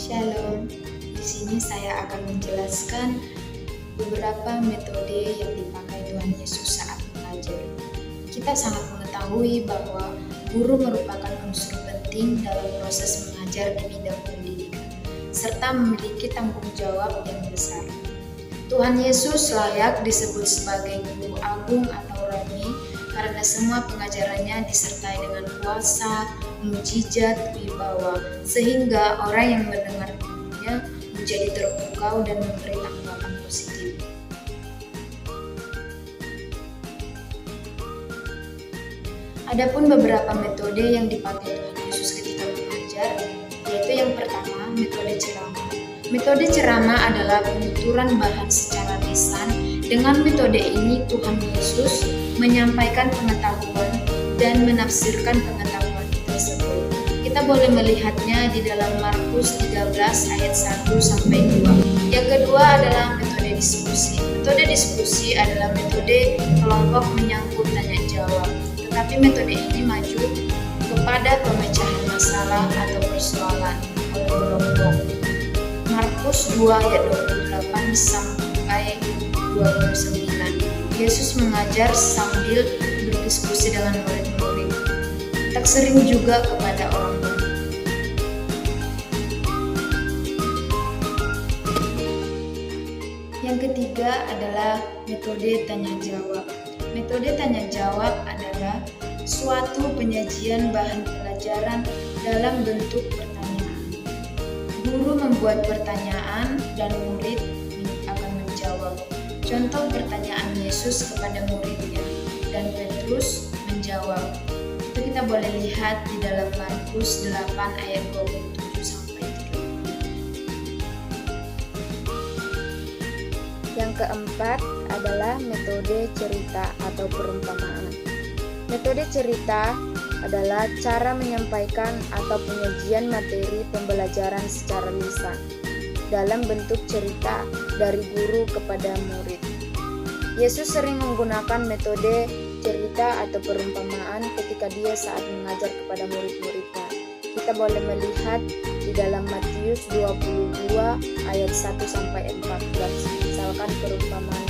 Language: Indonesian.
Shalom, di sini saya akan menjelaskan beberapa metode yang dipakai Tuhan Yesus saat mengajar. Kita sangat mengetahui bahwa guru merupakan unsur penting dalam proses mengajar di bidang pendidikan, serta memiliki tanggung jawab yang besar. Tuhan Yesus layak disebut sebagai guru agung atau rabi karena semua pengajarannya disertai dengan kuasa, mukjizat, wibawa, sehingga orang yang mendengarnya menjadi terpukau dan memberi tanggapan positif. Adapun beberapa metode yang dipakai Tuhan Yesus ketika mengajar, yaitu yang pertama, metode ceramah. Metode ceramah adalah penuturan bahan secara lisan. Dengan metode ini Tuhan Yesus menyampaikan pengetahuan dan menafsirkan pengetahuan tersebut. Kita boleh melihatnya di dalam Markus 13 ayat 1-2. Yang kedua adalah metode diskusi. Metode diskusi adalah metode kelompok menyangkut tanya jawab. Tetapi metode ini maju kepada pemecahan masalah atau persoalan oleh kelompok. Markus 2 ayat 28 sampai 29. Yesus mengajar sambil berdiskusi dengan murid-murid. Tak sering juga kepada orang banyak. Yang ketiga adalah metode tanya jawab. Metode tanya jawab adalah suatu penyajian bahan pelajaran dalam bentuk pertanyaan. Guru membuat pertanyaan dan murid akan menjawab. Contoh pertanyaan Yesus kepada muridnya, dan Petrus menjawab. Itu kita boleh lihat di dalam Markus 8 ayat 27-30. Yang keempat adalah metode cerita atau perumpamaan. Metode cerita adalah cara menyampaikan atau penyajian materi pembelajaran secara lisan dalam bentuk cerita dari guru kepada murid. Yesus sering menggunakan metode cerita atau perumpamaan ketika dia saat mengajar kepada murid-muridnya. Kita boleh melihat di dalam Matius 22 ayat 1-14, misalkan perumpamaan